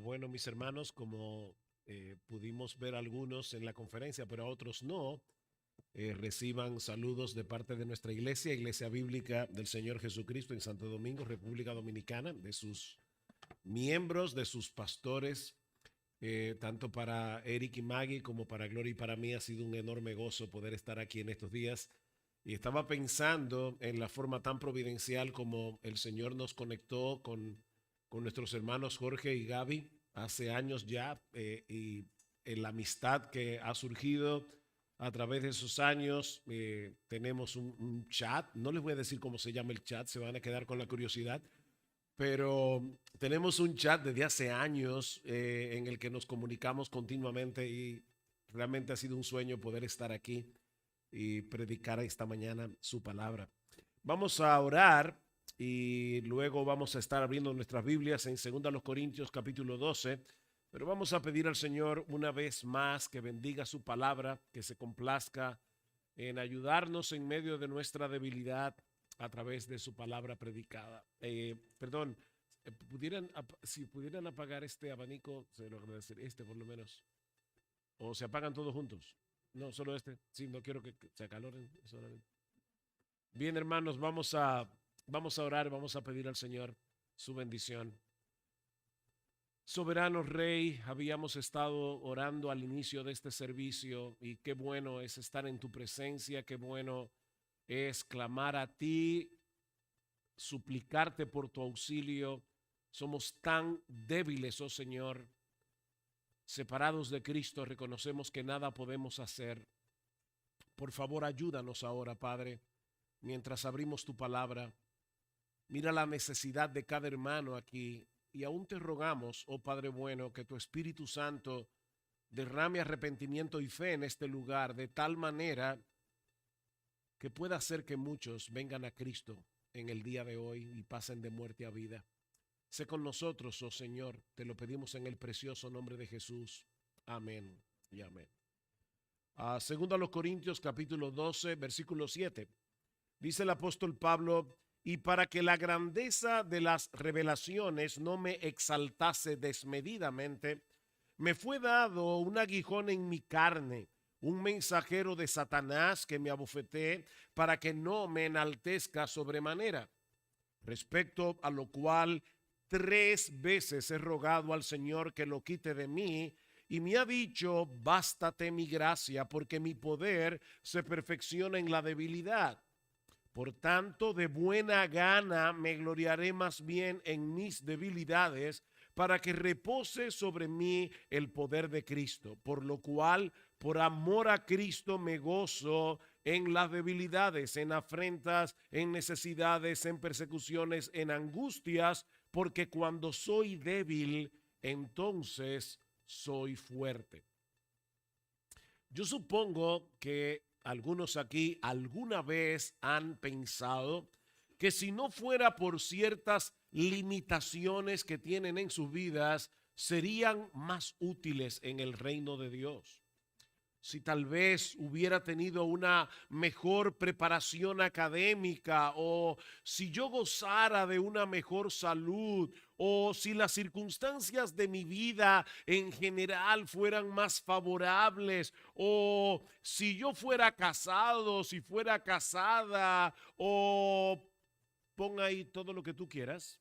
Bueno, mis hermanos, como pudimos ver algunos en la conferencia, pero a otros no, reciban saludos de parte de nuestra iglesia, Iglesia Bíblica del Señor Jesucristo en Santo Domingo, República Dominicana, de sus miembros, de sus pastores, tanto para Eric y Maggie como para Gloria y para mí ha sido un enorme gozo poder estar aquí en estos días. Y estaba pensando en la forma tan providencial como el Señor nos conectó con nuestros hermanos Jorge y Gaby hace años ya, y en la amistad que ha surgido a través de esos años. Tenemos un chat, no les voy a decir cómo se llama el chat, se van a quedar con la curiosidad, pero tenemos un chat desde hace años en el que nos comunicamos continuamente y realmente ha sido un sueño poder estar aquí y predicar esta mañana su palabra. Vamos a orar y luego vamos a estar abriendo nuestras Biblias en 2 Corintios capítulo 12, pero vamos a pedir al Señor una vez más que bendiga su palabra, que se complazca en ayudarnos en medio de nuestra debilidad a través de su palabra predicada. Perdón, si pudieran apagar este abanico, se lo agradecería, este por lo menos, o se apagan todos juntos. No, solo este. Sí, no quiero que se acaloren solamente. Bien, hermanos, vamos a orar, vamos a pedir al Señor su bendición. Soberano Rey, habíamos estado orando al inicio de este servicio y qué bueno es estar en tu presencia, qué bueno es clamar a ti, suplicarte por tu auxilio. Somos tan débiles, oh Señor, separados de Cristo, reconocemos que nada podemos hacer. Por favor, ayúdanos ahora, Padre, mientras abrimos tu palabra. Mira la necesidad de cada hermano aquí y aún te rogamos, oh Padre bueno, que tu Espíritu Santo derrame arrepentimiento y fe en este lugar de tal manera que pueda hacer que muchos vengan a Cristo en el día de hoy y pasen de muerte a vida. Sé con nosotros, oh Señor, te lo pedimos en el precioso nombre de Jesús. Amén y amén. Segundo a los Corintios capítulo 12, versículo 7. Dice el apóstol Pablo: y para que la grandeza de las revelaciones no me exaltase desmedidamente, me fue dado un aguijón en mi carne, un mensajero de Satanás que me abofeté para que no me enaltezca sobremanera. Respecto a lo cual 3 veces he rogado al Señor que lo quite de mí, y me ha dicho: bástate mi gracia, porque mi poder se perfecciona en la debilidad. Por tanto, de buena gana me gloriaré más bien en mis debilidades, para que repose sobre mí el poder de Cristo. Por lo cual, por amor a Cristo, me gozo en las debilidades, en afrentas, en necesidades, en persecuciones, en angustias, porque cuando soy débil, entonces soy fuerte. Yo supongo que algunos aquí alguna vez han pensado que si no fuera por ciertas limitaciones que tienen en sus vidas, serían más útiles en el reino de Dios. Si tal vez hubiera tenido una mejor preparación académica, o si yo gozara de una mejor salud, o si las circunstancias de mi vida en general fueran más favorables, o si yo fuera casado, si fuera casada, o pon ahí todo lo que tú quieras,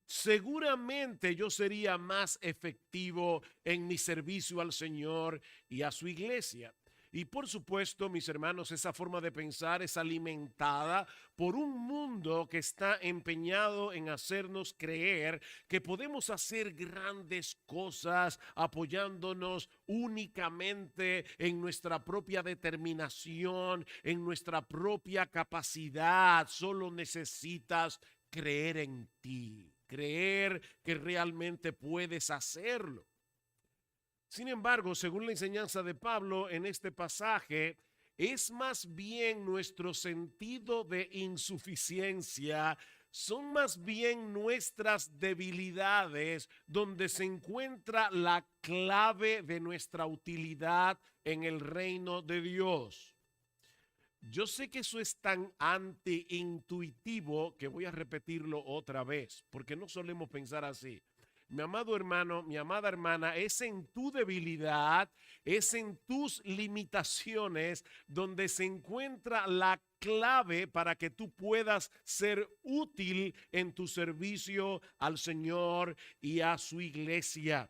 seguramente yo sería más efectivo en mi servicio al Señor y a su iglesia. Y por supuesto, mis hermanos, esa forma de pensar es alimentada por un mundo que está empeñado en hacernos creer que podemos hacer grandes cosas apoyándonos únicamente en nuestra propia determinación, en nuestra propia capacidad. Solo necesitas creer en ti, creer que realmente puedes hacerlo. Sin embargo, según la enseñanza de Pablo en este pasaje, es más bien nuestro sentido de insuficiencia, son más bien nuestras debilidades donde se encuentra la clave de nuestra utilidad en el reino de Dios. Yo sé que eso es tan antiintuitivo que voy a repetirlo otra vez, porque no solemos pensar así. mi amado hermano, mi amada hermana, es en tu debilidad, es en tus limitaciones donde se encuentra la clave para que tú puedas ser útil en tu servicio al Señor y a su iglesia.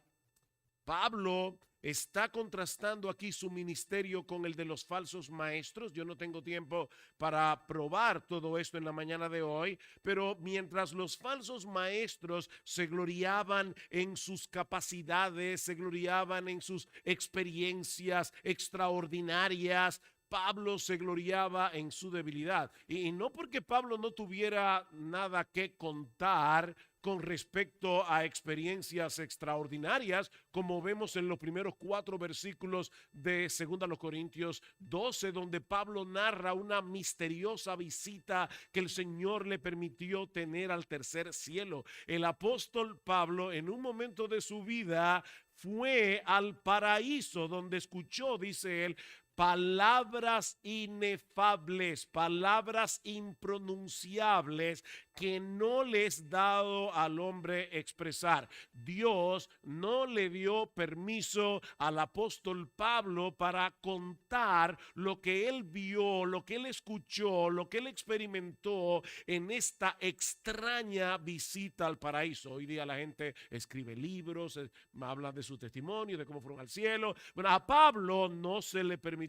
Pablo está contrastando aquí su ministerio con el de los falsos maestros. Yo no tengo tiempo para probar todo esto en la mañana de hoy, pero mientras los falsos maestros se gloriaban en sus capacidades, se gloriaban en sus experiencias extraordinarias, Pablo se gloriaba en su debilidad. Y no porque Pablo no tuviera nada que contar con respecto a experiencias extraordinarias, como vemos en los primeros 4 versículos de 2 Corintios 12, donde Pablo narra una misteriosa visita que el Señor le permitió tener al tercer cielo. El apóstol Pablo, en un momento de su vida, fue al paraíso, donde escuchó, dice él, palabras inefables, palabras impronunciables que no les dado al hombre expresar. Dios no le dio permiso al apóstol Pablo para contar lo que él vio, lo que él escuchó, lo que él experimentó en esta extraña visita al paraíso. Hoy día la gente escribe libros, habla de su testimonio, de cómo fueron al cielo. Bueno, a Pablo no se le permitió.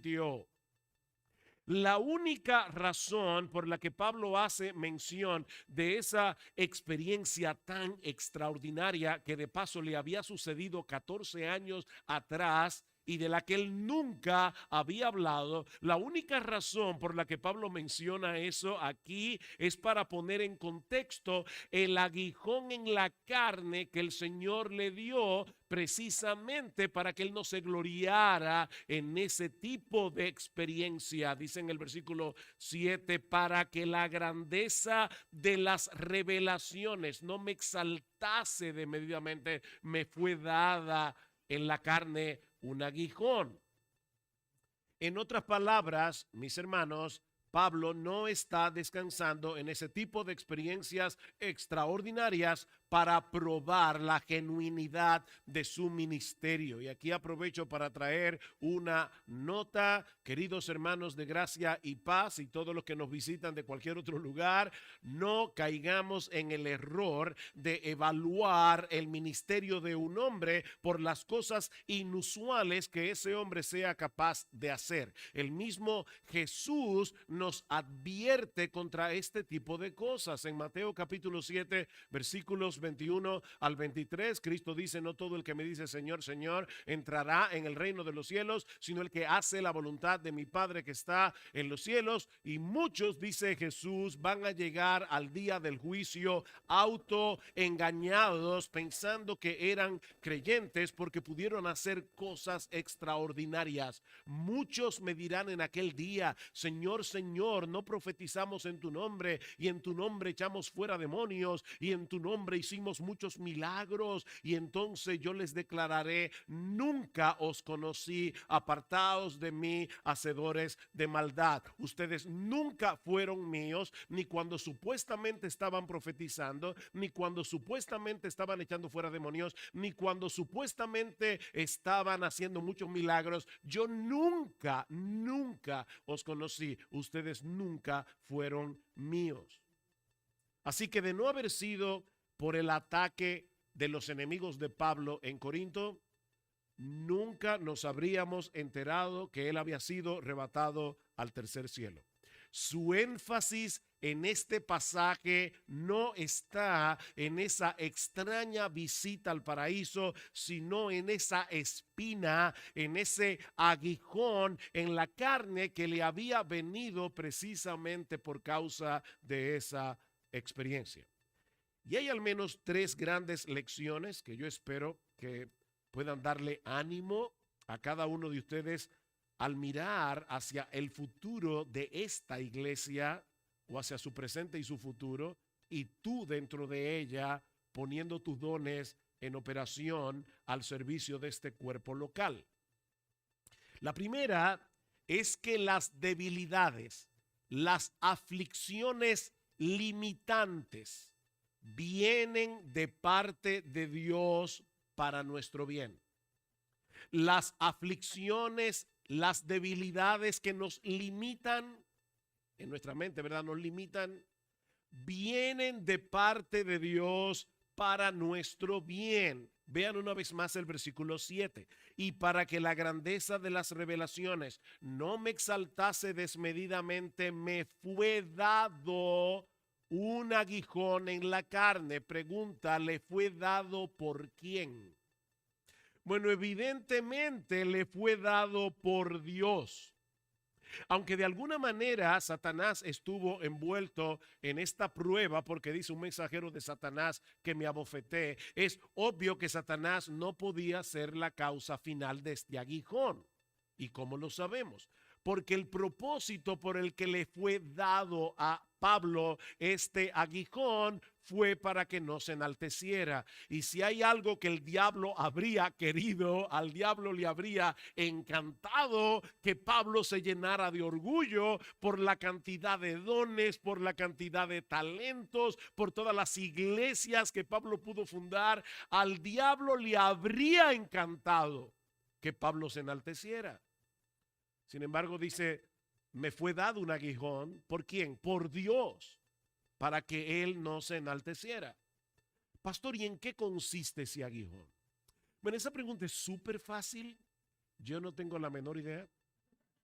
La única razón por la que Pablo hace mención de esa experiencia tan extraordinaria que de paso le había sucedido 14 años atrás y de la que él nunca había hablado, la única razón por la que Pablo menciona eso aquí es para poner en contexto el aguijón en la carne que el Señor le dio precisamente para que él no se gloriara en ese tipo de experiencia. Dice en el versículo 7, para que la grandeza de las revelaciones no me exaltase desmedidamente, me fue dada en la carne un aguijón. En otras palabras, mis hermanos, Pablo no está descansando en ese tipo de experiencias extraordinarias para probar la genuinidad de su ministerio. Y aquí aprovecho para traer una nota, queridos hermanos de gracia y paz y todos los que nos visitan de cualquier otro lugar, no caigamos en el error de evaluar el ministerio de un hombre por las cosas inusuales que ese hombre sea capaz de hacer. El mismo Jesús nos advierte contra este tipo de cosas. En Mateo capítulo 7, versículos 21 al 23, Cristo dice, no todo el que me dice Señor, Señor, entrará en el reino de los cielos, sino el que hace la voluntad de mi Padre que está en los cielos. Y muchos, dice Jesús, van a llegar al día del juicio autoengañados, pensando que eran creyentes porque pudieron hacer cosas extraordinarias. Muchos me dirán en aquel día, Señor, Señor, no profetizamos en tu nombre, y en tu nombre echamos fuera demonios, y en tu nombre hicimos muchos milagros. Y entonces yo les declararé, nunca os conocí, apartaos de mí, hacedores de maldad. Ustedes nunca fueron míos, ni cuando supuestamente estaban profetizando, ni cuando supuestamente estaban echando fuera demonios, ni cuando supuestamente estaban haciendo muchos milagros. Yo nunca os conocí. Ustedes nunca fueron míos. Así que de no haber sido por el ataque de los enemigos de Pablo en Corinto, nunca nos habríamos enterado que él había sido arrebatado al tercer cielo. Su énfasis en este pasaje no está en esa extraña visita al paraíso, sino en esa espina, en ese aguijón en la carne que le había venido precisamente por causa de esa experiencia. Y hay al menos 3 grandes lecciones que yo espero que puedan darle ánimo a cada uno de ustedes al mirar hacia el futuro de esta iglesia o hacia su presente y su futuro, y tú dentro de ella poniendo tus dones en operación al servicio de este cuerpo local. La primera es que las debilidades, las aflicciones limitantes vienen de parte de Dios para nuestro bien. Las aflicciones, las debilidades que nos limitan en nuestra mente, ¿verdad? Nos limitan, vienen de parte de Dios para nuestro bien. Vean una vez más el versículo 7. Y para que la grandeza de las revelaciones no me exaltase desmedidamente, me fue dado un aguijón en la carne. Pregunta, ¿le fue dado por quién? Bueno, evidentemente le fue dado por Dios. Aunque de alguna manera Satanás estuvo envuelto en esta prueba, porque dice un mensajero de Satanás que me abofeté, es obvio que Satanás no podía ser la causa final de este aguijón. ¿Y cómo lo sabemos? Porque el propósito por el que le fue dado a Pablo este aguijón fue para que no se enalteciera. Y si hay algo que el diablo habría querido, al diablo le habría encantado que Pablo se llenara de orgullo por la cantidad de dones, por la cantidad de talentos, por todas las iglesias que Pablo pudo fundar. Al diablo le habría encantado que Pablo se enalteciera. Sin embargo, dice, me fue dado un aguijón. ¿Por quién? Por Dios, para que él no se enalteciera. Pastor, ¿y en qué consiste ese aguijón? Bueno, esa pregunta es súper fácil. Yo no tengo la menor idea.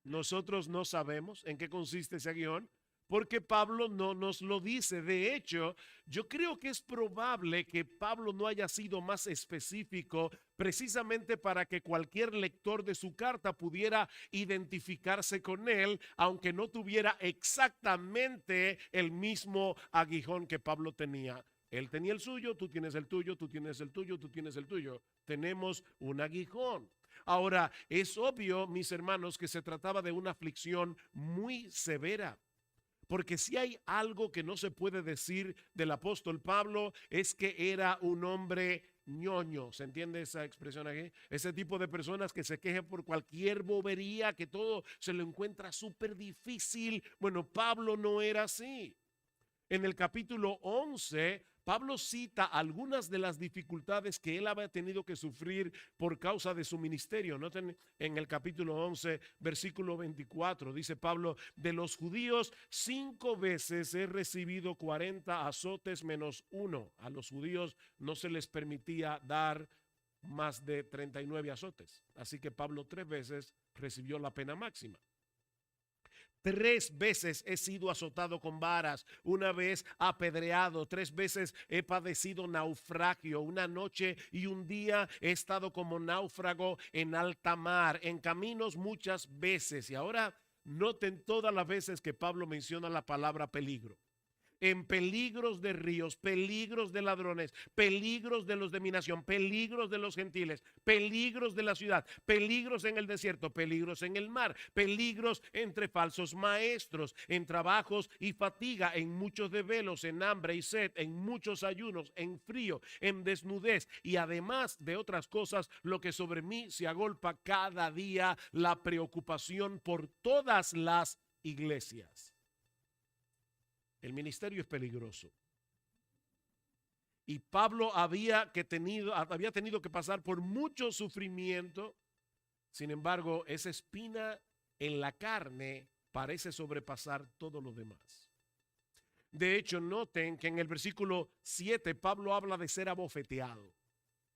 Nosotros no sabemos en qué consiste ese aguijón, porque Pablo no nos lo dice. De hecho, yo creo que es probable que Pablo no haya sido más específico precisamente para que cualquier lector de su carta pudiera identificarse con él, aunque no tuviera exactamente el mismo aguijón que Pablo tenía. Él tenía el suyo, tú tienes el tuyo, tú tienes el tuyo, tú tienes el tuyo. Tenemos un aguijón. Ahora, es obvio, mis hermanos, que se trataba de una aflicción muy severa. Porque si hay algo que no se puede decir del apóstol Pablo es que era un hombre ñoño. ¿Se entiende esa expresión aquí? Ese tipo de personas que se quejan por cualquier bobería, que todo se lo encuentra súper difícil. Bueno, Pablo no era así. En el capítulo 11, Pablo cita algunas de las dificultades que él había tenido que sufrir por causa de su ministerio. Noten en el capítulo 11, versículo 24, dice Pablo, de los judíos 5 veces he recibido 40 azotes menos uno. A los judíos no se les permitía dar más de 39 azotes. Así que Pablo 3 veces recibió la pena máxima. 3 veces he sido azotado con varas, una vez apedreado, 3 veces he padecido naufragio, una noche y un día he estado como náufrago en alta mar, en caminos muchas veces. Y ahora noten todas las veces que Pablo menciona la palabra peligro. En peligros de ríos, peligros de ladrones, peligros de los de mi nación, peligros de los gentiles, peligros de la ciudad, peligros en el desierto, peligros en el mar, peligros entre falsos maestros, en trabajos y fatiga, en muchos desvelos, en hambre y sed, en muchos ayunos, en frío, en desnudez y además de otras cosas, lo que sobre mí se agolpa cada día, la preocupación por todas las iglesias. El ministerio es peligroso. Y Pablo había tenido que pasar por mucho sufrimiento. Sin embargo, esa espina en la carne parece sobrepasar todo lo demás. De hecho, noten que en el versículo 7 Pablo habla de ser abofeteado,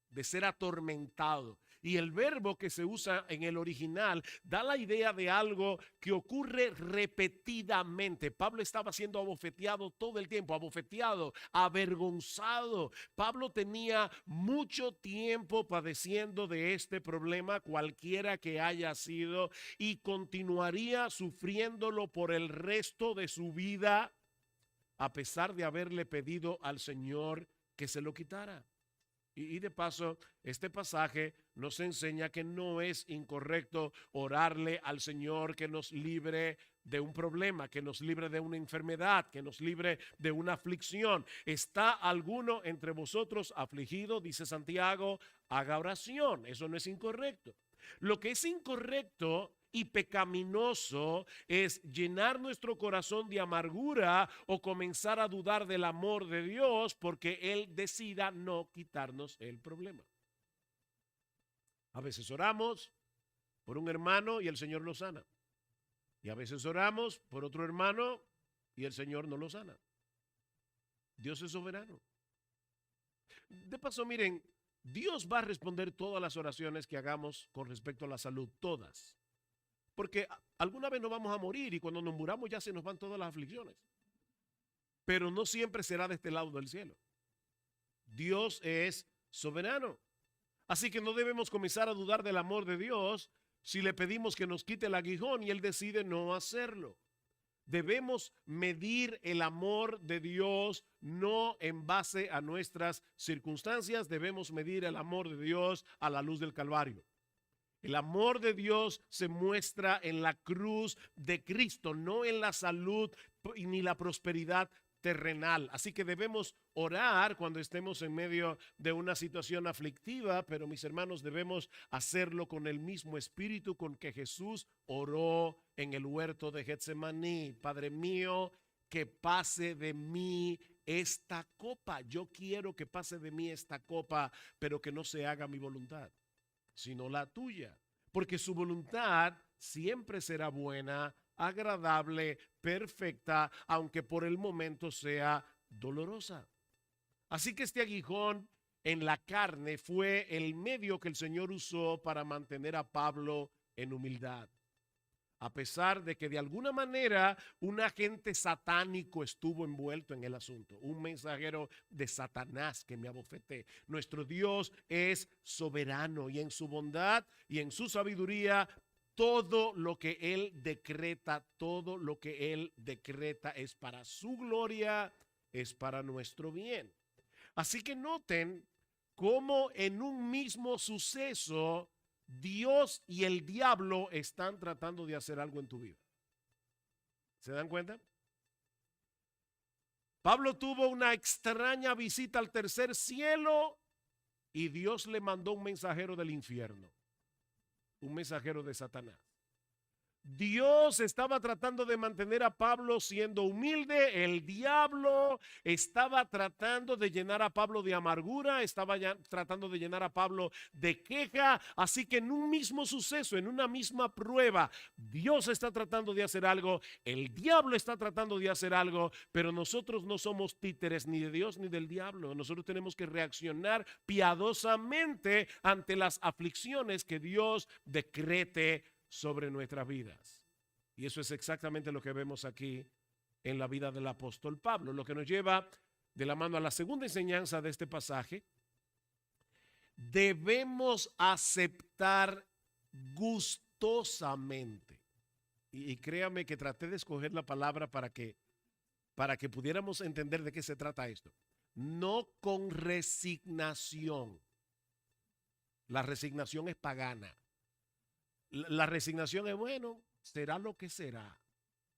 de ser atormentado. Y el verbo que se usa en el original da la idea de algo que ocurre repetidamente. Pablo estaba siendo abofeteado todo el tiempo, abofeteado, avergonzado. Pablo tenía mucho tiempo padeciendo de este problema, cualquiera que haya sido, y continuaría sufriéndolo por el resto de su vida, a pesar de haberle pedido al Señor que se lo quitara. Y de paso, este pasaje nos enseña que no es incorrecto orarle al Señor que nos libre de un problema, que nos libre de una enfermedad, que nos libre de una aflicción. ¿Está alguno entre vosotros afligido? Dice Santiago, haga oración. Eso no es incorrecto. Lo que es incorrecto y pecaminoso es llenar nuestro corazón de amargura o comenzar a dudar del amor de Dios porque Él decida no quitarnos el problema. A veces oramos por un hermano y el Señor lo sana. Y a veces oramos por otro hermano y el Señor no lo sana. Dios es soberano. De paso, miren, Dios va a responder todas las oraciones que hagamos con respecto a la salud, todas. Porque alguna vez nos vamos a morir y cuando nos muramos ya se nos van todas las aflicciones. Pero no siempre será de este lado del cielo. Dios es soberano. Así que no debemos comenzar a dudar del amor de Dios si le pedimos que nos quite el aguijón y Él decide no hacerlo. Debemos medir el amor de Dios no en base a nuestras circunstancias, debemos medir el amor de Dios a la luz del Calvario. El amor de Dios se muestra en la cruz de Cristo, no en la salud ni la prosperidad terrenal. Así que debemos orar cuando estemos en medio de una situación aflictiva, pero mis hermanos, debemos hacerlo con el mismo espíritu con que Jesús oró en el huerto de Getsemaní. Padre mío, que pase de mí esta copa. Yo quiero que pase de mí esta copa, pero que no se haga mi voluntad, sino la tuya, porque su voluntad siempre será buena, agradable, perfecta, aunque por el momento sea dolorosa. Así que este aguijón en la carne fue el medio que el Señor usó para mantener a Pablo en humildad. A pesar de que de alguna manera un agente satánico estuvo envuelto en el asunto, un mensajero de Satanás que me abofeté. Nuestro Dios es soberano y en su bondad y en su sabiduría todo lo que Él decreta, todo lo que Él decreta es para su gloria, es para nuestro bien. Así que noten cómo en un mismo suceso Dios y el diablo están tratando de hacer algo en tu vida. ¿Se dan cuenta? Pablo tuvo una extraña visita al tercer cielo y Dios le mandó un mensajero del infierno, un mensajero de Satanás. Dios estaba tratando de mantener a Pablo siendo humilde. El diablo estaba tratando de llenar a Pablo de amargura, estaba tratando de llenar a Pablo de queja. Así que en un mismo suceso, en una misma prueba, Dios está tratando de hacer algo, el diablo está tratando de hacer algo, pero nosotros no somos títeres ni de Dios ni del diablo. Nosotros tenemos que reaccionar piadosamente ante las aflicciones que Dios decrete sobre nuestras vidas. Y eso es exactamente lo que vemos aquí en la vida del apóstol Pablo, lo que nos lleva de la mano a la segunda enseñanza de este pasaje. Debemos aceptar gustosamente. Y créame que traté de escoger la palabra para que pudiéramos entender de qué se trata esto. No con resignación. La resignación es pagana. La resignación es, bueno, será lo que será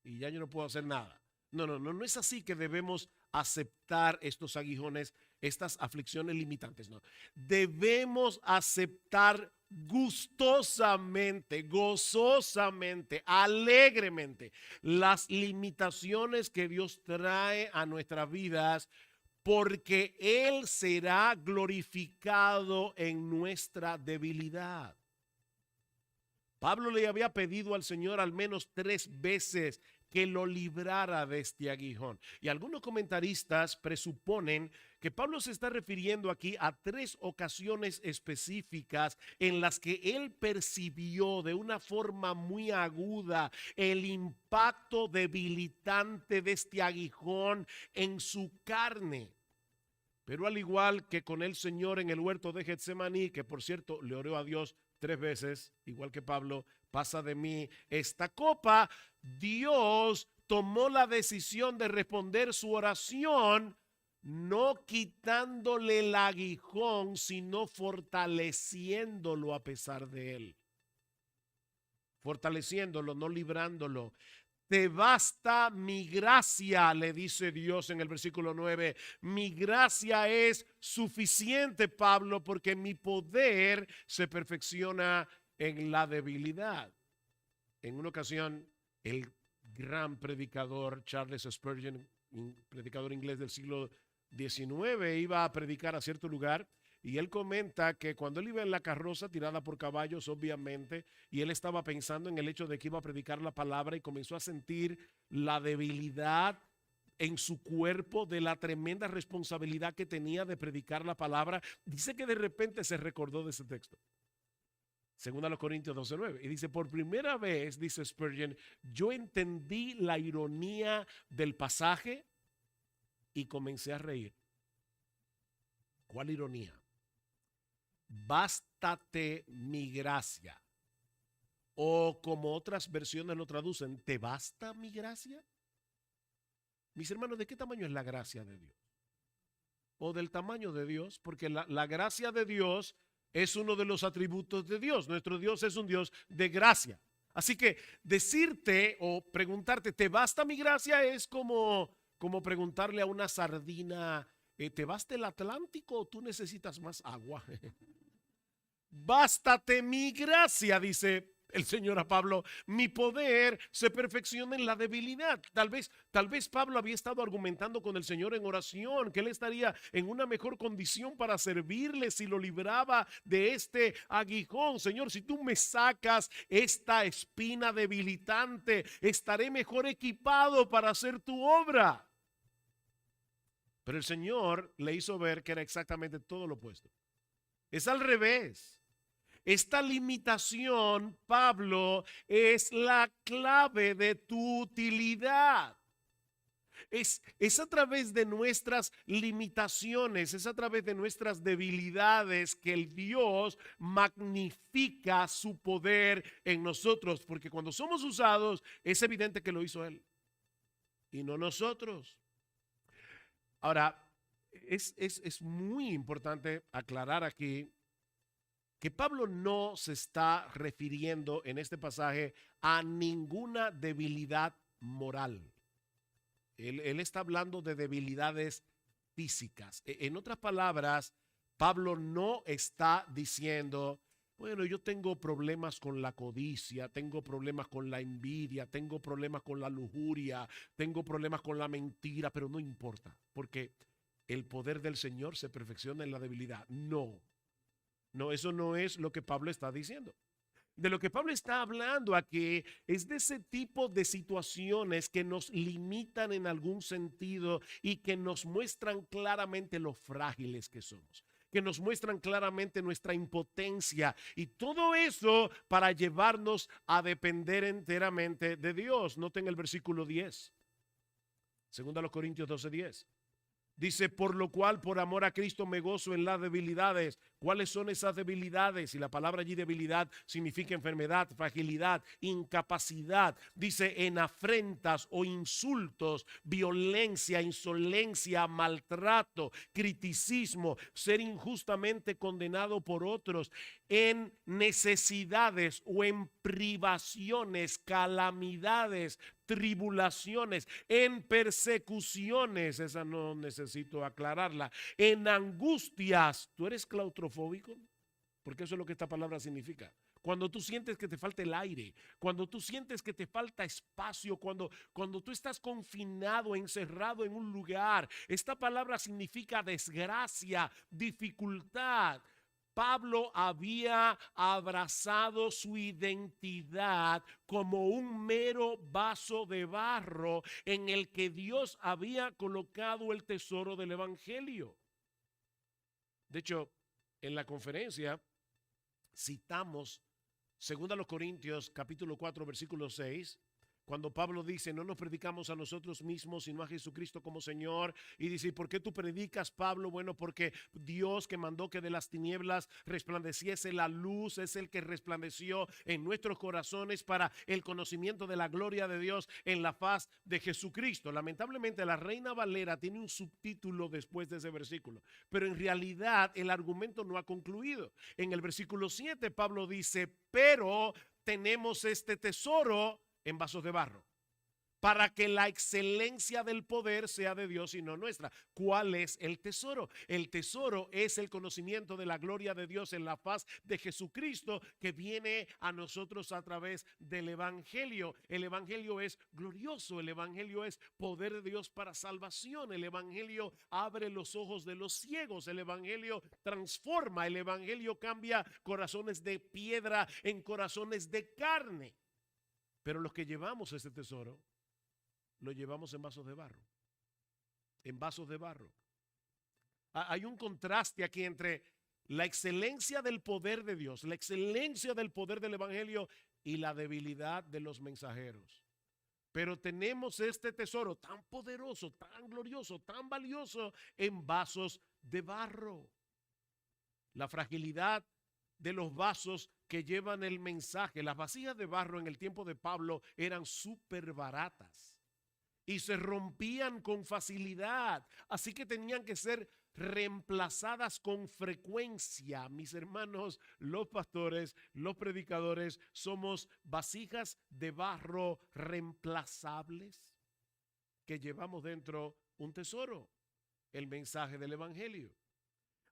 y ya yo no puedo hacer nada. No es así que debemos aceptar estos aguijones, estas aflicciones limitantes. No, debemos aceptar gustosamente, gozosamente, alegremente las limitaciones que Dios trae a nuestras vidas, porque Él será glorificado en nuestra debilidad. Pablo le había pedido al Señor al menos 3 veces que lo librara de este aguijón. Y algunos comentaristas presuponen que Pablo se está refiriendo aquí a 3 ocasiones específicas en las que él percibió de una forma muy aguda el impacto debilitante de este aguijón en su carne. Pero al igual que con el Señor en el huerto de Getsemaní, que por cierto le oró a Dios 3 veces, igual que Pablo, pasa de mí esta copa, Dios tomó la decisión de responder su oración, no quitándole el aguijón, sino fortaleciéndolo a pesar de él. Fortaleciéndolo, no librándolo. Te basta mi gracia, le dice Dios en el versículo 9. Mi gracia es suficiente, Pablo, porque mi poder se perfecciona en la debilidad. En una ocasión, el gran predicador Charles Spurgeon, predicador inglés del siglo XIX, iba a predicar a cierto lugar. Y él comenta que cuando él iba en la carroza tirada por caballos, obviamente, y él estaba pensando en el hecho de que iba a predicar la palabra y comenzó a sentir la debilidad en su cuerpo de la tremenda responsabilidad que tenía de predicar la palabra. Dice que de repente se recordó de ese texto. Según a los Corintios 12:9. Y dice, por primera vez, dice Spurgeon, yo entendí la ironía del pasaje y comencé a reír. ¿Cuál ironía? Bástate mi gracia. O como otras versiones lo traducen, ¿te basta mi gracia? Mis hermanos, ¿de qué tamaño es la gracia de Dios? O del tamaño de Dios, porque la gracia de Dios es uno de los atributos de Dios. Nuestro Dios es un Dios de gracia. Así que decirte o preguntarte, ¿te basta mi gracia? Es como preguntarle a una sardina, ¿te basta el Atlántico o tú necesitas más agua? Bástate mi gracia, dice el Señor a Pablo, mi poder se perfecciona en la debilidad. Tal vez Pablo había estado argumentando con el Señor en oración, que él estaría en una mejor condición para servirle si lo libraba de este aguijón. Señor, si tú me sacas esta espina debilitante, estaré mejor equipado para hacer tu obra. Pero el Señor le hizo ver que era exactamente todo lo opuesto. Es al revés. Esta limitación, Pablo, es la clave de tu utilidad. Es a través de nuestras limitaciones, es a través de nuestras debilidades que el Dios magnifica su poder en nosotros. Porque cuando somos usados, es evidente que lo hizo Él y no nosotros. Ahora, es muy importante aclarar aquí que Pablo no se está refiriendo en este pasaje a ninguna debilidad moral. Él está hablando de debilidades físicas. En otras palabras, Pablo no está diciendo, bueno, yo tengo problemas con la codicia, tengo problemas con la envidia, tengo problemas con la lujuria, tengo problemas con la mentira, pero no importa, porque el poder del Señor se perfecciona en la debilidad. No, eso no es lo que Pablo está diciendo. De lo que Pablo está hablando aquí es de ese tipo de situaciones que nos limitan en algún sentido y que nos muestran claramente lo frágiles que somos, que nos muestran claramente nuestra impotencia, y todo eso para llevarnos a depender enteramente de Dios. Noten el versículo 10, segundo a los Corintios 12:10. Dice, por lo cual, por amor a Cristo me gozo en las debilidades. ¿Cuáles son esas debilidades? Y la palabra allí debilidad significa enfermedad, fragilidad, incapacidad. Dice, en afrentas o insultos, violencia, insolencia, maltrato, criticismo, ser injustamente condenado por otros, en necesidades o en privaciones, calamidades, tribulaciones, en persecuciones, esa no necesito aclararla, en angustias. ¿Tú eres claustrofóbico? Porque eso es lo que esta palabra significa. Cuando tú sientes que te falta el aire, cuando tú sientes que te falta espacio, cuando tú estás confinado, encerrado en un lugar, esta palabra significa desgracia, dificultad. Pablo había abrazado su identidad como un mero vaso de barro en el que Dios había colocado el tesoro del evangelio. De hecho, en la conferencia citamos 2 Corintios capítulo 4 versículo 6, cuando Pablo dice, no nos predicamos a nosotros mismos, sino a Jesucristo como Señor. Y dice, ¿por qué tú predicas, Pablo? Bueno, porque Dios, que mandó que de las tinieblas resplandeciese la luz, es el que resplandeció en nuestros corazones para el conocimiento de la gloria de Dios en la faz de Jesucristo. Lamentablemente la Reina Valera tiene un subtítulo después de ese versículo, pero en realidad el argumento no ha concluido. En el versículo 7 Pablo dice, pero tenemos este tesoro en vasos de barro. para que la excelencia del poder sea de Dios y no nuestra. ¿Cuál es el tesoro? El tesoro es el conocimiento de la gloria de Dios en la faz de Jesucristo, que viene a nosotros a través del Evangelio. El Evangelio es glorioso, el Evangelio es poder de Dios para salvación, el Evangelio abre los ojos de los ciegos, el Evangelio transforma, el Evangelio cambia corazones de piedra en corazones de carne. Pero los que llevamos ese tesoro, lo llevamos en vasos de barro. En vasos de barro. Hay un contraste aquí entre la excelencia del poder de Dios, la excelencia del poder del Evangelio y la debilidad de los mensajeros. Pero tenemos este tesoro tan poderoso, tan glorioso, tan valioso en vasos de barro. La fragilidad de los vasos que llevan el mensaje. Las vasijas de barro en el tiempo de Pablo eran súper baratas y se rompían con facilidad, así que tenían que ser reemplazadas con frecuencia. Mis hermanos, los pastores, los predicadores, somos vasijas de barro reemplazables que llevamos dentro un tesoro, el mensaje del Evangelio.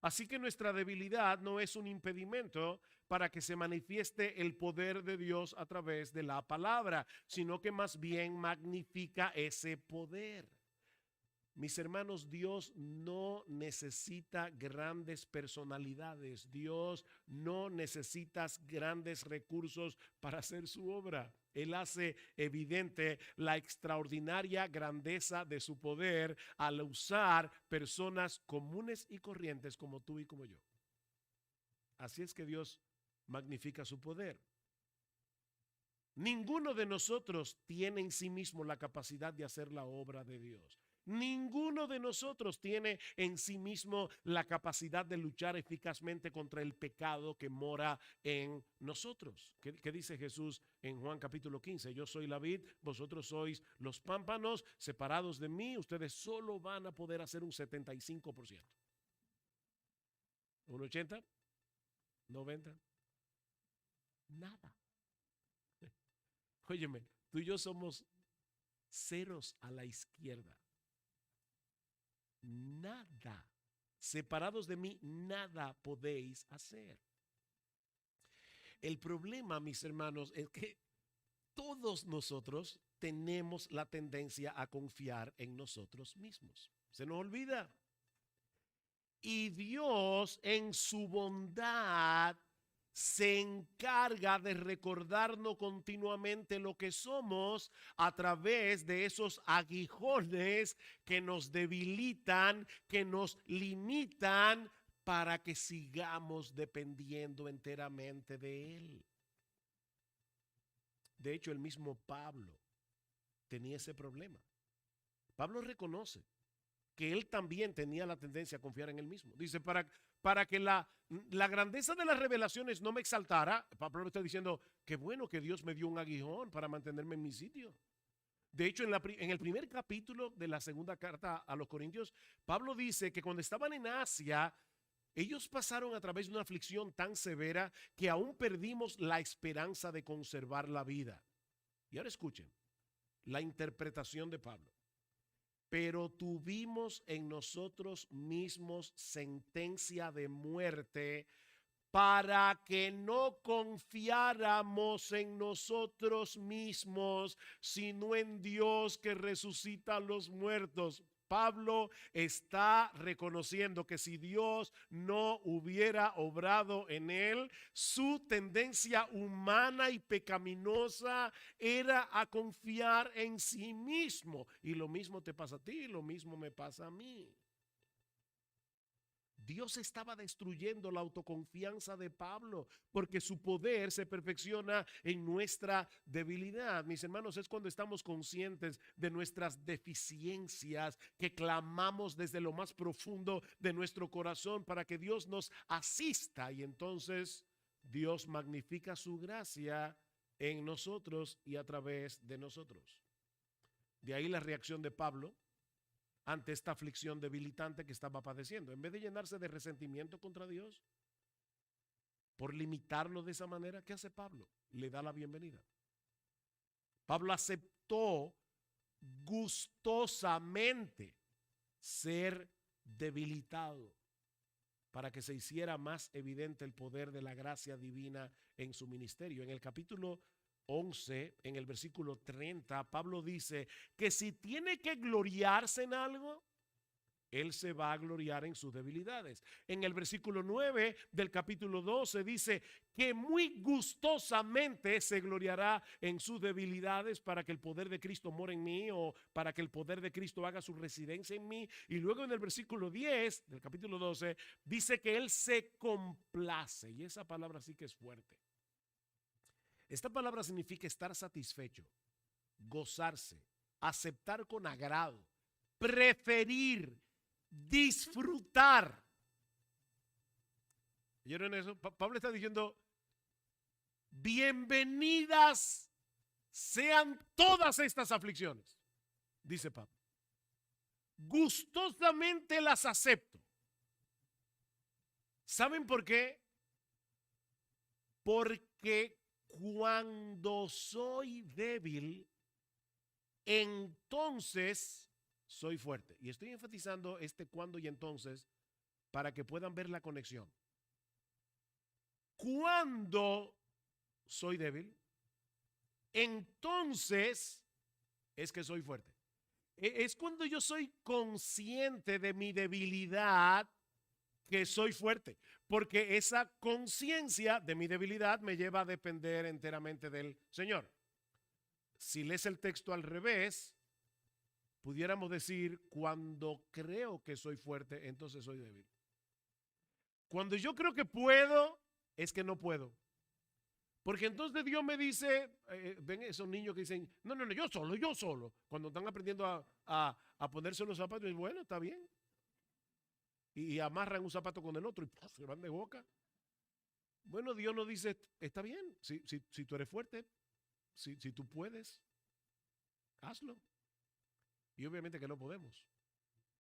Así que nuestra debilidad no es un impedimento para que se manifieste el poder de Dios a través de la palabra, sino que más bien magnifica ese poder. Mis hermanos, Dios no necesita grandes personalidades. Dios no necesita grandes recursos para hacer su obra. Él hace evidente la extraordinaria grandeza de su poder al usar personas comunes y corrientes como tú y como yo. Así es que Dios magnifica su poder. Ninguno de nosotros tiene en sí mismo la capacidad de hacer la obra de Dios. Ninguno de nosotros tiene en sí mismo la capacidad de luchar eficazmente contra el pecado que mora en nosotros. ¿Qué dice Jesús en Juan capítulo 15? Yo soy la vid, vosotros sois los pámpanos, separados de mí, ustedes solo van a poder hacer un 75%. ¿Un 80? ¿90? Nada. Óyeme, tú y yo somos ceros a la izquierda. Nada. Separados de mí, nada podéis hacer. El problema, mis hermanos, es que todos nosotros tenemos la tendencia a confiar en nosotros mismos. Se nos olvida. Y Dios, en su bondad, se encarga de recordarnos continuamente lo que somos a través de esos aguijones que nos debilitan, que nos limitan, para que sigamos dependiendo enteramente de Él. De hecho, el mismo Pablo tenía ese problema. Pablo reconoce que él también tenía la tendencia a confiar en él mismo. Dice, para que la grandeza de las revelaciones no me exaltara, Pablo está diciendo, qué bueno que Dios me dio un aguijón para mantenerme en mi sitio. De hecho, en el primer capítulo de la segunda carta a los Corintios, Pablo dice que cuando estaban en Asia, ellos pasaron a través de una aflicción tan severa que aún perdimos la esperanza de conservar la vida. Y ahora escuchen la interpretación de Pablo. Pero tuvimos en nosotros mismos sentencia de muerte para que no confiáramos en nosotros mismos, sino en Dios que resucita a los muertos. Pablo está reconociendo que si Dios no hubiera obrado en él, su tendencia humana y pecaminosa era a confiar en sí mismo. Y lo mismo te pasa a ti, lo mismo me pasa a mí. Dios estaba destruyendo la autoconfianza de Pablo porque su poder se perfecciona en nuestra debilidad. Mis hermanos, es cuando estamos conscientes de nuestras deficiencias que clamamos desde lo más profundo de nuestro corazón para que Dios nos asista, y entonces Dios magnifica su gracia en nosotros y a través de nosotros. De ahí la reacción de Pablo ante esta aflicción debilitante que estaba padeciendo. En vez de llenarse de resentimiento contra Dios por limitarlo de esa manera, ¿qué hace Pablo? Le da la bienvenida. Pablo aceptó gustosamente ser debilitado, para que se hiciera más evidente el poder de la gracia divina en su ministerio. En el capítulo 11, en el versículo 30, Pablo dice que si tiene que gloriarse en algo, él se va a gloriar en sus debilidades. En el versículo 9 del capítulo 12 dice que muy gustosamente se gloriará en sus debilidades para que el poder de Cristo more en mí, o para que el poder de Cristo haga su residencia en mí. Y luego en el versículo 10 del capítulo 12 dice que él se complace. Y esa palabra sí que es fuerte. Esta palabra significa estar satisfecho, gozarse, aceptar con agrado, preferir, disfrutar. ¿Oyeron eso? Pablo está diciendo: bienvenidas sean todas estas aflicciones, dice Pablo. Gustosamente las acepto. ¿Saben por qué? Porque cuando soy débil, entonces soy fuerte. Y estoy enfatizando este cuando y entonces para que puedan ver la conexión. Cuando soy débil, entonces es que soy fuerte. Es cuando yo soy consciente de mi debilidad que soy fuerte, porque esa conciencia de mi debilidad me lleva a depender enteramente del Señor. Si lees el texto al revés, pudiéramos decir: cuando creo que soy fuerte, entonces soy débil. Cuando yo creo que puedo, es que no puedo. Porque entonces Dios me dice, ven esos niños que dicen: no, yo solo. Cuando están aprendiendo a ponerse los zapatos, y bueno, está bien. Y amarran un zapato con el otro y ¡puf!, se van de boca. Bueno, Dios nos dice: está bien, si tú eres fuerte, si tú puedes, hazlo. Y obviamente que no podemos.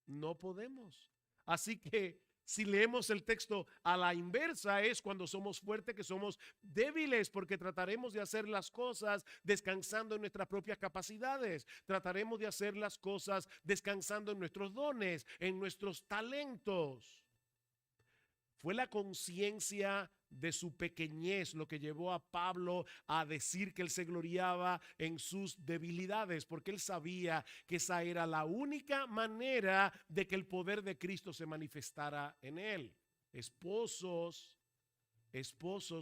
No podemos. Así que si leemos el texto a la inversa, es cuando somos fuertes que somos débiles, porque trataremos de hacer las cosas descansando en nuestras propias capacidades. Trataremos de hacer las cosas descansando en nuestros dones, en nuestros talentos. Fue la conciencia de su pequeñez lo que llevó a Pablo a decir que él se gloriaba en sus debilidades, porque él sabía que esa era la única manera de que el poder de Cristo se manifestara en él. Esposos,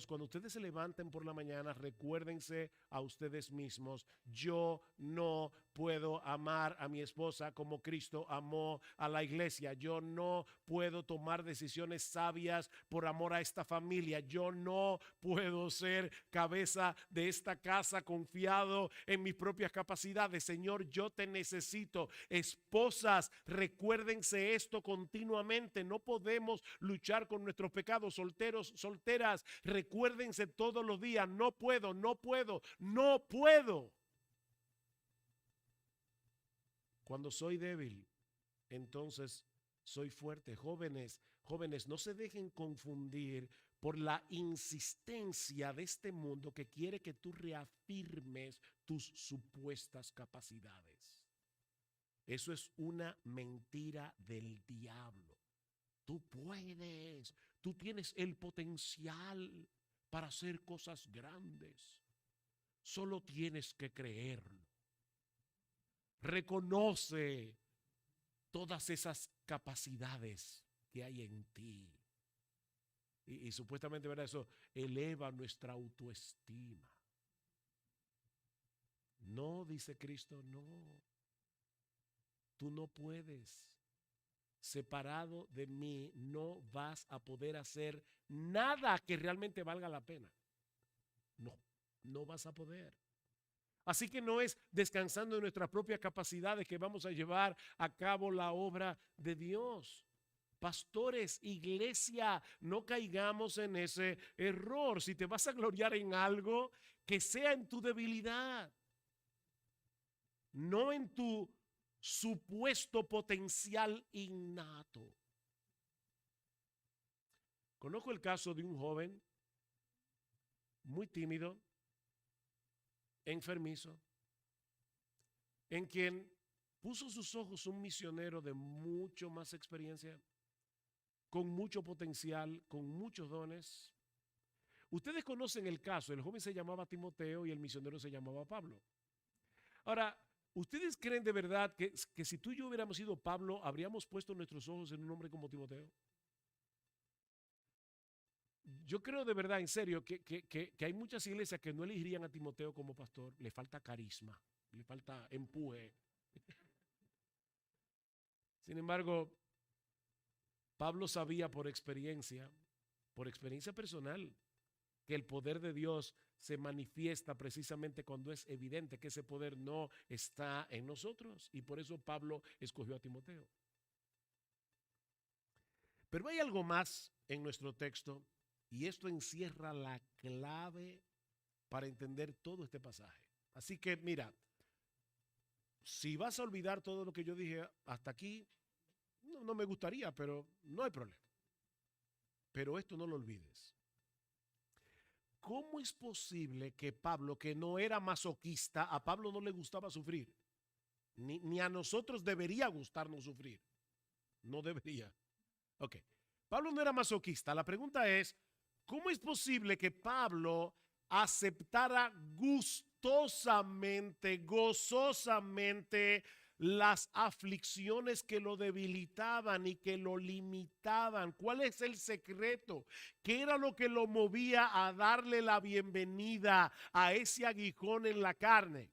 cuando ustedes se levanten por la mañana, recuérdense a ustedes mismos: yo no puedo amar a mi esposa como Cristo amó a la iglesia. Yo no puedo tomar decisiones sabias por amor a esta familia. Yo no puedo ser cabeza de esta casa confiado en mis propias capacidades. Señor, yo te necesito. Esposas, recuérdense esto continuamente. No podemos luchar con nuestros pecados. Solteros, solteras, recuérdense todos los días: no puedo. Cuando soy débil, entonces soy fuerte. Jóvenes, no se dejen confundir por la insistencia de este mundo que quiere que tú reafirmes tus supuestas capacidades. Eso es una mentira del diablo. Tú puedes, tú tienes el potencial para hacer cosas grandes. Solo tienes que creerlo. Reconoce todas esas capacidades que hay en ti. Y supuestamente, ¿verdad?, eso eleva nuestra autoestima. No, dice Cristo, no. Tú no puedes. Separado de mí no vas a poder hacer nada que realmente valga la pena. No vas a poder. Así que no es descansando en nuestras propias capacidades que vamos a llevar a cabo la obra de Dios. Pastores, iglesia, no caigamos en ese error. Si te vas a gloriar en algo, que sea en tu debilidad, no en tu supuesto potencial innato. Conozco el caso de un joven muy tímido, enfermizo, en quien puso sus ojos un misionero de mucho más experiencia, con mucho potencial, con muchos dones. Ustedes conocen el caso, el joven se llamaba Timoteo y el misionero se llamaba Pablo. Ahora, ¿ustedes creen de verdad que si tú y yo hubiéramos sido Pablo, habríamos puesto nuestros ojos en un hombre como Timoteo? Yo creo de verdad, en serio, que hay muchas iglesias que no elegirían a Timoteo como pastor. Le falta carisma, le falta empuje. Sin embargo, Pablo sabía por experiencia personal, que el poder de Dios se manifiesta precisamente cuando es evidente que ese poder no está en nosotros. Y por eso Pablo escogió a Timoteo. Pero hay algo más en nuestro texto y esto encierra la clave para entender todo este pasaje. Así que mira, si vas a olvidar todo lo que yo dije hasta aquí, no me gustaría, pero no hay problema. Pero esto no lo olvides. ¿Cómo es posible que Pablo, que no era masoquista, a Pablo no le gustaba sufrir? Ni a nosotros debería gustarnos sufrir. No debería. Ok. Pablo no era masoquista. La pregunta es, ¿cómo es posible que Pablo aceptara gustosamente, gozosamente las aflicciones que lo debilitaban y que lo limitaban? ¿Cuál es el secreto? ¿Qué era lo que lo movía a darle la bienvenida a ese aguijón en la carne?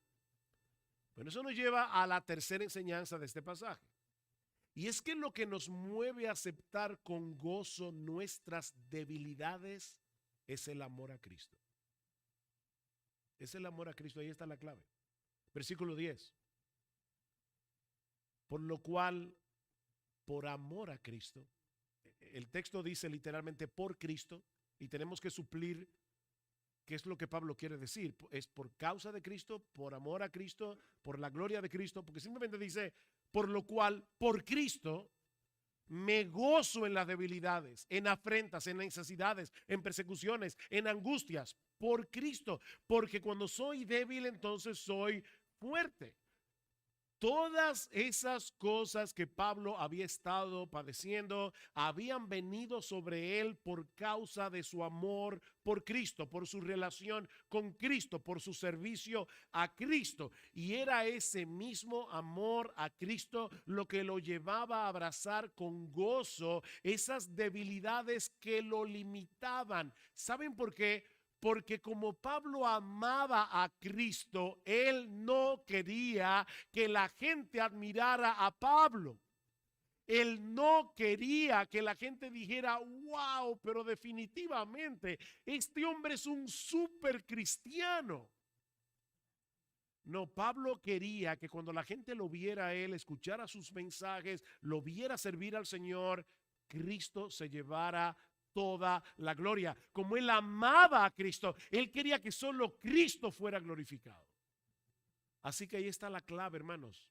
Bueno, eso nos lleva a la tercera enseñanza de este pasaje. Y es que lo que nos mueve a aceptar con gozo nuestras debilidades es el amor a Cristo. Es el amor a Cristo, ahí está la clave. Versículo 10. Por lo cual, por amor a Cristo, el texto dice literalmente por Cristo, y tenemos que suplir qué es lo que Pablo quiere decir. Es por causa de Cristo, por amor a Cristo, por la gloria de Cristo, porque simplemente dice, por lo cual, por Cristo, me gozo en las debilidades, en afrentas, en necesidades, en persecuciones, en angustias, por Cristo, porque cuando soy débil, entonces soy fuerte. Todas esas cosas que Pablo había estado padeciendo habían venido sobre él por causa de su amor por Cristo, por su relación con Cristo, por su servicio a Cristo. Y era ese mismo amor a Cristo lo que lo llevaba a abrazar con gozo esas debilidades que lo limitaban. ¿Saben por qué? Porque como Pablo amaba a Cristo, él no quería que la gente admirara a Pablo. Él no quería que la gente dijera, wow, pero definitivamente este hombre es un súper cristiano. No, Pablo quería que cuando la gente lo viera a él, escuchara sus mensajes, lo viera servir al Señor, Cristo se llevara toda la gloria. Como él amaba a Cristo, él quería que solo Cristo fuera glorificado. Así que ahí está la clave, hermanos.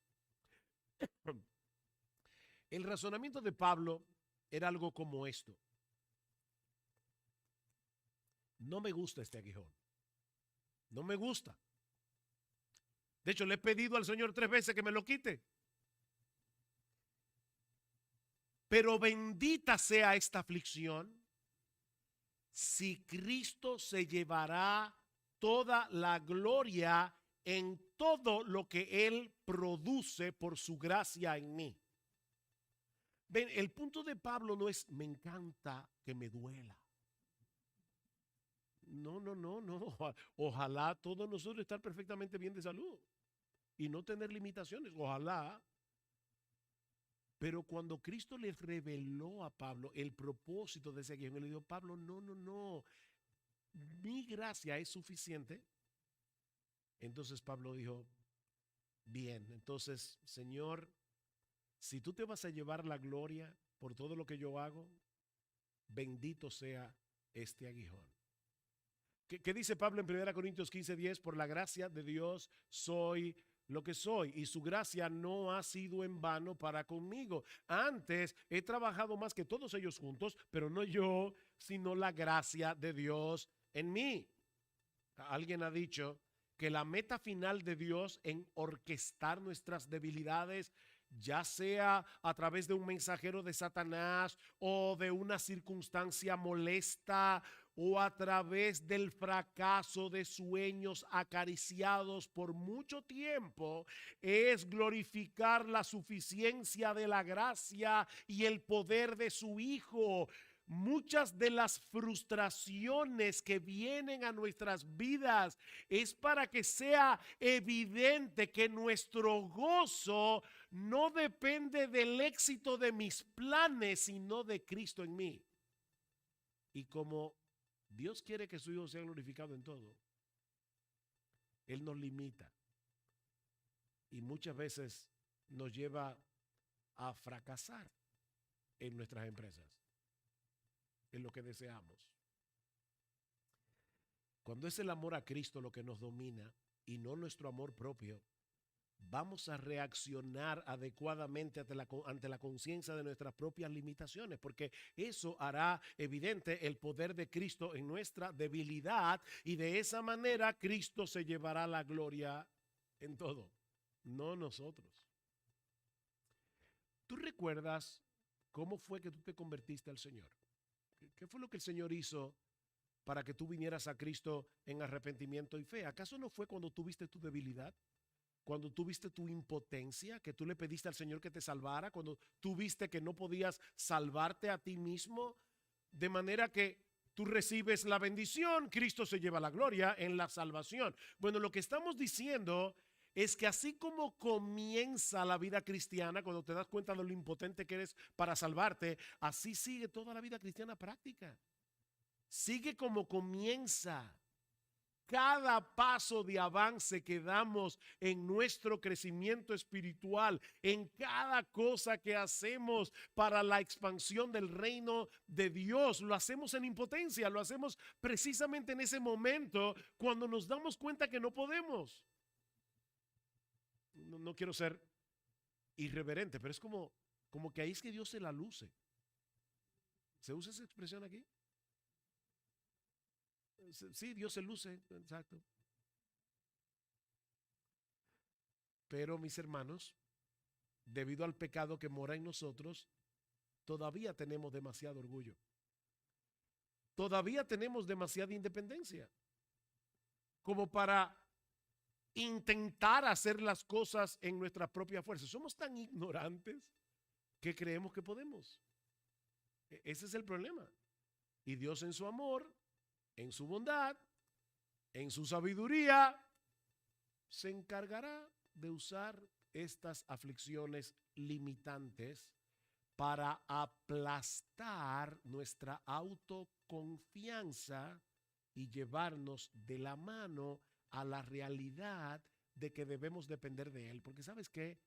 El razonamiento de Pablo era algo como esto. No me gusta este aguijón. No me gusta. De hecho, le he pedido al Señor 3 veces que me lo quite. Pero bendita sea esta aflicción si Cristo se llevará toda la gloria en todo lo que Él produce por su gracia en mí. Ven, el punto de Pablo no es me encanta que me duela. No. Ojalá todos nosotros estar perfectamente bien de salud y no tener limitaciones. Ojalá. Pero cuando Cristo le reveló a Pablo el propósito de ese aguijón, él le dijo, Pablo, no. Mi gracia es suficiente. Entonces Pablo dijo, bien, entonces, Señor, si tú te vas a llevar la gloria por todo lo que yo hago, bendito sea este aguijón. ¿Qué dice Pablo en 1 Corintios 15:10? Por la gracia de Dios soy lo que soy, y su gracia no ha sido en vano para conmigo. Antes he trabajado más que todos ellos juntos, pero no yo, sino la gracia de Dios en mí. Alguien ha dicho que la meta final de Dios en orquestar nuestras debilidades, ya sea a través de un mensajero de Satanás o de una circunstancia molesta o a través del fracaso de sueños acariciados por mucho tiempo, es glorificar la suficiencia de la gracia y el poder de su Hijo. Muchas de las frustraciones que vienen a nuestras vidas es para que sea evidente que nuestro gozo no depende del éxito de mis planes, sino de Cristo en mí. Y como Dios quiere que su Hijo sea glorificado en todo, Él nos limita y muchas veces nos lleva a fracasar en nuestras empresas, en lo que deseamos. Cuando es el amor a Cristo lo que nos domina y no nuestro amor propio, vamos a reaccionar adecuadamente ante la conciencia de nuestras propias limitaciones, porque eso hará evidente el poder de Cristo en nuestra debilidad, y de esa manera Cristo se llevará la gloria en todo, no nosotros. ¿Tú recuerdas cómo fue que tú te convertiste al Señor? ¿Qué fue lo que el Señor hizo para que tú vinieras a Cristo en arrepentimiento y fe? ¿Acaso no fue cuando tuviste tu debilidad? Cuando tuviste tu impotencia, que tú le pediste al Señor que te salvara, cuando tuviste que no podías salvarte a ti mismo, de manera que tú recibes la bendición, Cristo se lleva la gloria en la salvación. Bueno, lo que estamos diciendo es que así como comienza la vida cristiana, cuando te das cuenta de lo impotente que eres para salvarte, así sigue toda la vida cristiana práctica. Sigue como comienza. Cada paso de avance que damos en nuestro crecimiento espiritual, en cada cosa que hacemos para la expansión del reino de Dios, lo hacemos en impotencia, lo hacemos precisamente en ese momento cuando nos damos cuenta que no podemos. No quiero ser irreverente, pero es como que ahí es que Dios se la luce. ¿Se usa esa expresión aquí? Sí, Dios se luce, exacto. Pero mis hermanos, debido al pecado que mora en nosotros, todavía tenemos demasiado orgullo. Todavía tenemos demasiada independencia como para intentar hacer las cosas en nuestra propia fuerza. Somos tan ignorantes que creemos que podemos. Ese es el problema. Y Dios en su amor, en su bondad, en su sabiduría, se encargará de usar estas aflicciones limitantes para aplastar nuestra autoconfianza y llevarnos de la mano a la realidad de que debemos depender de Él. Porque ¿sabes qué?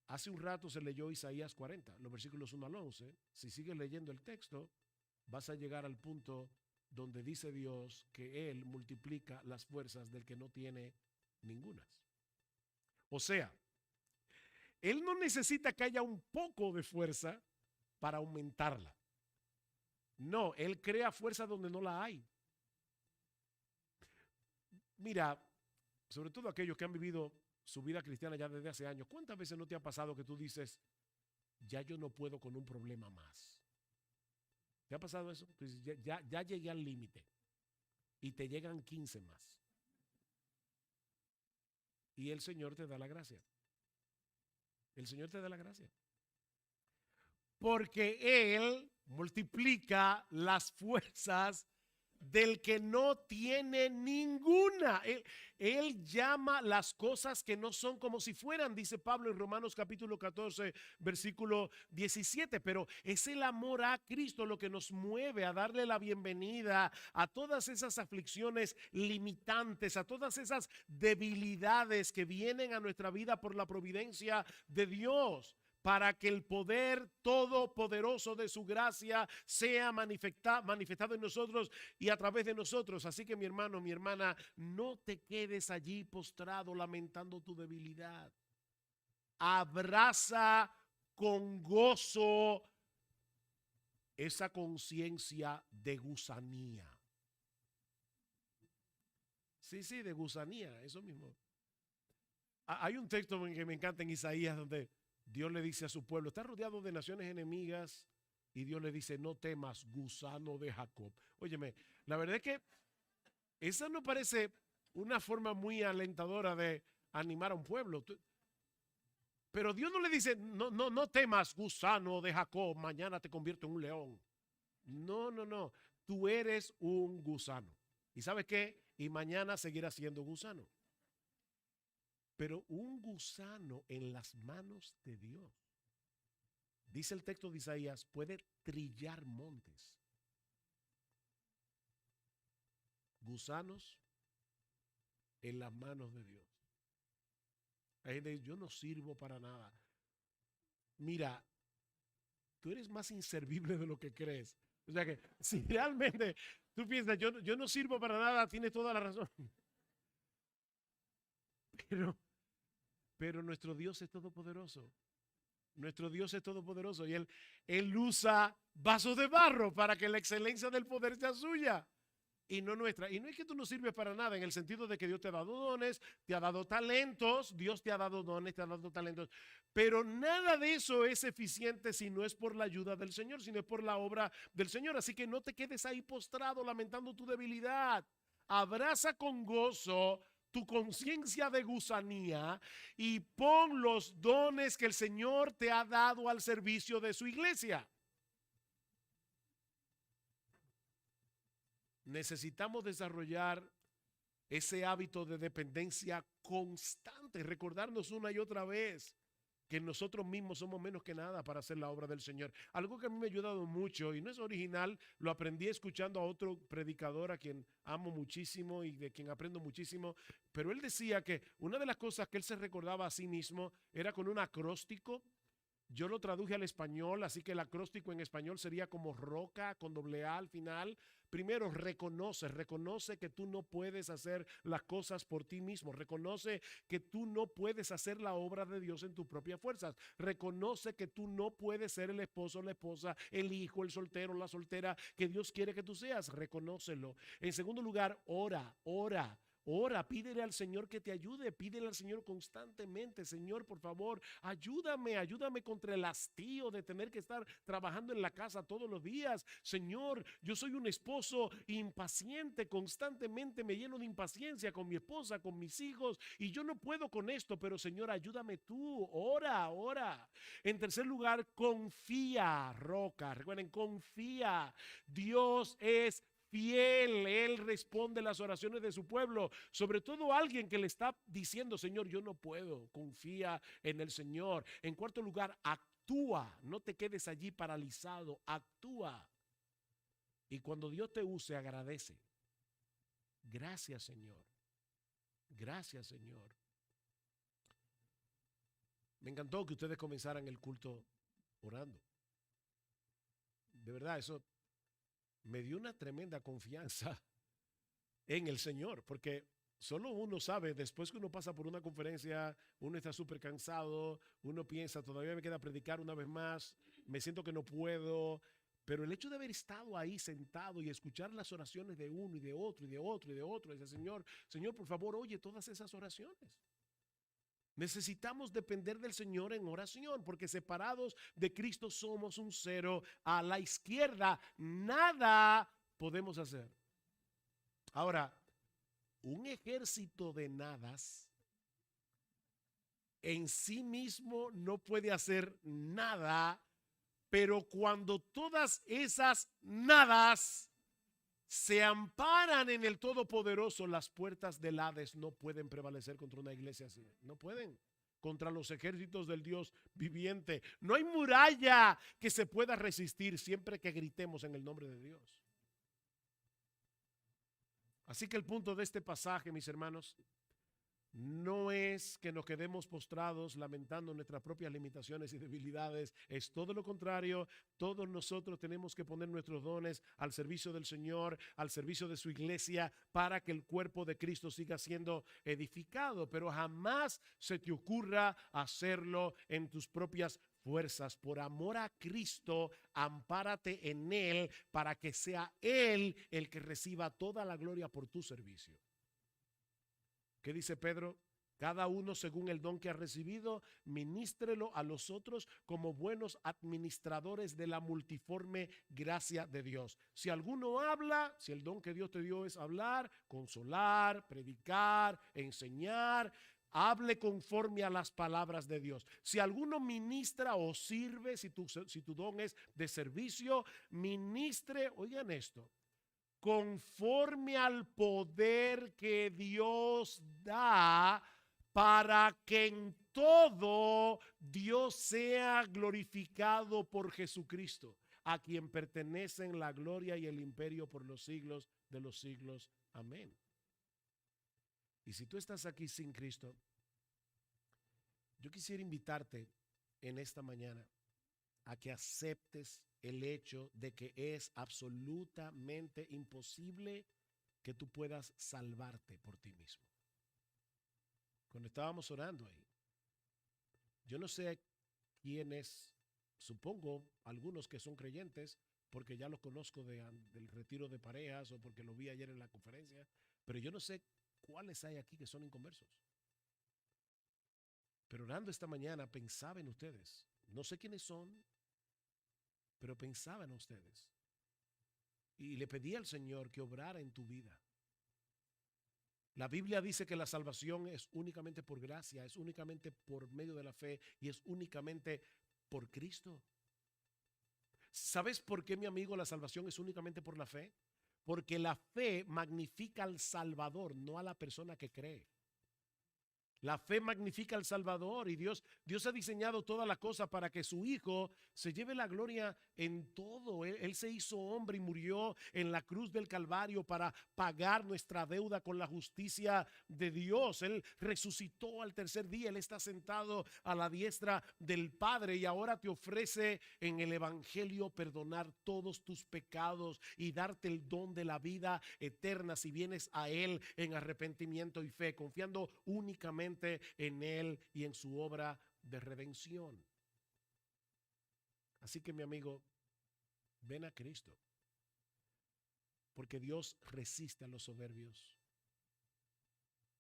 Hace un rato se leyó Isaías 40, los versículos 1 al 11. Si sigues leyendo el texto, vas a llegar al punto donde dice Dios que Él multiplica las fuerzas del que no tiene ningunas. O sea, Él no necesita que haya un poco de fuerza para aumentarla. No, Él crea fuerza donde no la hay. Mira, sobre todo aquellos que han vivido su vida cristiana ya desde hace años, ¿cuántas veces no te ha pasado que tú dices, ya yo no puedo con un problema más? ¿Te ha pasado eso? Pues ya llegué al límite y te llegan 15 más. Y el Señor te da la gracia. El Señor te da la gracia. Porque Él multiplica las fuerzas del que no tiene ninguna. Él llama las cosas que no son como si fueran, dice Pablo en Romanos capítulo 14, versículo 17. Pero es el amor a Cristo lo que nos mueve a darle la bienvenida a todas esas aflicciones limitantes, a todas esas debilidades que vienen a nuestra vida por la providencia de Dios, para que el poder todopoderoso de su gracia sea manifestado en nosotros y a través de nosotros. Así que mi hermano, mi hermana, no te quedes allí postrado lamentando tu debilidad. Abraza con gozo esa conciencia de gusanía. Sí, sí, de gusanía, eso mismo. Hay un texto que me encanta en Isaías donde Dios le dice a su pueblo, está rodeado de naciones enemigas y Dios le dice, no temas, gusano de Jacob. Óyeme, la verdad es que esa no parece una forma muy alentadora de animar a un pueblo. Pero Dios no le dice, no, no, no temas, gusano de Jacob, mañana te convierto en un león. No, no, no. Tú eres un gusano. ¿Y sabes qué? Y mañana seguirás siendo gusano. Pero un gusano en las manos de Dios. Dice el texto de Isaías, puede trillar montes. Gusanos en las manos de Dios. Hay gente que dice, yo no sirvo para nada. Mira, tú eres más inservible de lo que crees. O sea que si realmente tú piensas, yo no sirvo para nada, tienes toda la razón. Pero, pero nuestro Dios es todopoderoso. Nuestro Dios es todopoderoso y él usa vasos de barro para que la excelencia del poder sea suya y no nuestra. Y no es que tú no sirves para nada en el sentido de que Dios te ha dado dones, te ha dado talentos, Dios te ha dado dones, te ha dado talentos, pero nada de eso es eficiente si no es por la ayuda del Señor, sino es por la obra del Señor. Así que no te quedes ahí postrado lamentando tu debilidad. Abraza con gozo tu conciencia de gusanía y pon los dones que el Señor te ha dado al servicio de su iglesia. Necesitamos desarrollar ese hábito de dependencia constante, recordarnos una y otra vez que nosotros mismos somos menos que nada para hacer la obra del Señor. Algo que a mí me ha ayudado mucho y no es original, lo aprendí escuchando a otro predicador a quien amo muchísimo y de quien aprendo muchísimo, pero él decía que una de las cosas que él se recordaba a sí mismo era con un acróstico. Yo lo traduje al español, así que el acróstico en español sería como roca con doble A al final. Primero, reconoce que tú no puedes hacer las cosas por ti mismo. Reconoce que tú no puedes hacer la obra de Dios en tus propias fuerzas. Reconoce que tú no puedes ser el esposo, la esposa, el hijo, el soltero, la soltera que Dios quiere que tú seas. Reconócelo. En segundo lugar, ora. Ora, pídele al Señor que te ayude, pídele al Señor constantemente, Señor, por favor, ayúdame contra el hastío de tener que estar trabajando en la casa todos los días. Señor, yo soy un esposo impaciente, constantemente me lleno de impaciencia con mi esposa, con mis hijos, y yo no puedo con esto, pero Señor, ayúdame tú, ora. En tercer lugar, confía, roca, recuerden, confía. Dios es fiel, Él responde las oraciones de su pueblo, sobre todo alguien que le está diciendo, Señor, yo no puedo, confía en el Señor. En cuarto lugar, actúa, no te quedes allí paralizado, actúa. Y cuando Dios te use, agradece. Gracias, Señor. Gracias, Señor. Me encantó que ustedes comenzaran el culto orando. De verdad, eso me dio una tremenda confianza en el Señor, porque solo uno sabe, después que uno pasa por una conferencia, uno está súper cansado, uno piensa, todavía me queda predicar una vez más, me siento que no puedo, pero el hecho de haber estado ahí sentado y escuchar las oraciones de uno y de otro y de otro y de otro, dice, Señor, por favor, oye todas esas oraciones. Necesitamos depender del Señor en oración, porque separados de Cristo somos un cero a la izquierda. Nada podemos hacer. Ahora, un ejército de nadas en sí mismo no puede hacer nada, pero cuando todas esas nadas se amparan en el Todopoderoso, las puertas del Hades no pueden prevalecer contra una iglesia así. No pueden. Contra los ejércitos del Dios viviente. No hay muralla que se pueda resistir siempre que gritemos en el nombre de Dios. Así que el punto de este pasaje, mis hermanos, no es que nos quedemos postrados lamentando nuestras propias limitaciones y debilidades, es todo lo contrario. Todos nosotros tenemos que poner nuestros dones al servicio del Señor, al servicio de su iglesia, para que el cuerpo de Cristo siga siendo edificado, pero jamás se te ocurra hacerlo en tus propias fuerzas. Por amor a Cristo, ampárate en Él para que sea Él el que reciba toda la gloria por tu servicio. ¿Qué dice Pedro? Cada uno según el don que ha recibido, ministrelo a los otros como buenos administradores de la multiforme gracia de Dios. Si alguno habla, si el don que Dios te dio es hablar, consolar, predicar, enseñar, hable conforme a las palabras de Dios. Si alguno ministra o sirve, si tu don es de servicio, ministre, oigan esto, conforme al poder que Dios da, para que en todo Dios sea glorificado por Jesucristo, a quien pertenecen la gloria y el imperio por los siglos de los siglos. Amén. Y si tú estás aquí sin Cristo, yo quisiera invitarte en esta mañana a que aceptes el hecho de que es absolutamente imposible que tú puedas salvarte por ti mismo. Cuando estábamos orando ahí, yo no sé quiénes, supongo algunos que son creyentes, porque ya los conozco del retiro de parejas o porque lo vi ayer en la conferencia, pero yo no sé cuáles hay aquí que son inconversos. Pero orando esta mañana pensaba en ustedes. No sé quiénes son, pero pensaba en ustedes. Y le pedí al Señor que obrara en tu vida. La Biblia dice que la salvación es únicamente por gracia, es únicamente por medio de la fe y es únicamente por Cristo. ¿Sabes por qué, mi amigo, la salvación es únicamente por la fe? Porque la fe magnifica al Salvador, no a la persona que cree. La fe magnifica al Salvador y Dios ha diseñado toda la cosa para que su Hijo se lleve la gloria en todo. Él se hizo hombre y murió en la cruz del Calvario para pagar nuestra deuda con la justicia de Dios. Él resucitó al tercer día. Él está sentado a la diestra del Padre y ahora te ofrece en el Evangelio perdonar todos tus pecados y darte el don de la vida eterna si vienes a Él en arrepentimiento y fe, confiando únicamente en Él y en su obra de redención. Así que, mi amigo, ven a Cristo, porque Dios resiste a los soberbios.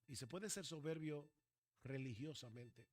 Y se puede ser soberbio religiosamente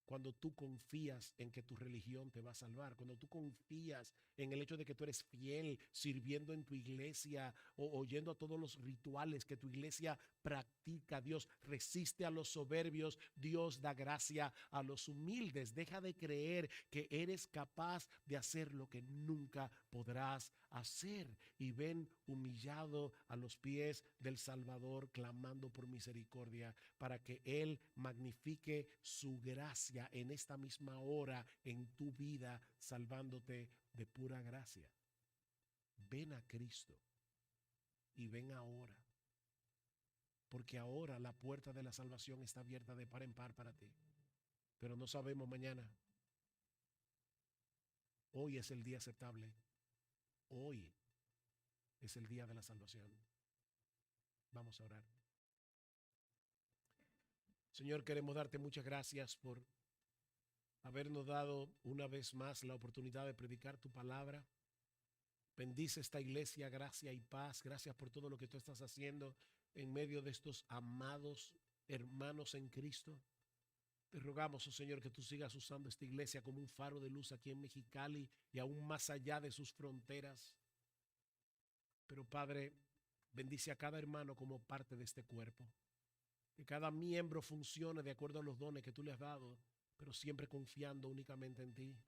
cuando tú confías en que tu religión te va a salvar, cuando tú confías en el hecho de que tú eres fiel sirviendo en tu iglesia o oyendo a todos los rituales que tu iglesia practica. Dios resiste a los soberbios, Dios da gracia a los humildes. Deja de creer que eres capaz de hacer lo que nunca podrás hacer y ven humillado a los pies del Salvador, clamando por misericordia para que Él magnifique su gracia en esta misma hora en tu vida, salvándote de pura gracia. Ven a Cristo y ven ahora, porque ahora la puerta de la salvación está abierta de par en par para ti, pero no sabemos mañana. Hoy es el día aceptable. Hoy es el día de la salvación. Vamos a orar. Señor, queremos darte muchas gracias por habernos dado una vez más la oportunidad de predicar tu palabra. Bendice esta iglesia, gracia y paz. Gracias por todo lo que tú estás haciendo en medio de estos amados hermanos en Cristo. Te rogamos, oh Señor, que tú sigas usando esta iglesia como un faro de luz aquí en Mexicali y aún más allá de sus fronteras. Pero Padre, bendice a cada hermano como parte de este cuerpo. Que cada miembro funcione de acuerdo a los dones que tú le has dado, pero siempre confiando únicamente en ti.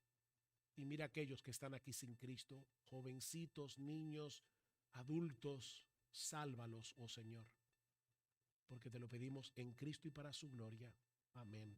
Y mira aquellos que están aquí sin Cristo, jovencitos, niños, adultos, sálvalos, oh Señor, porque te lo pedimos en Cristo y para su gloria. Amén.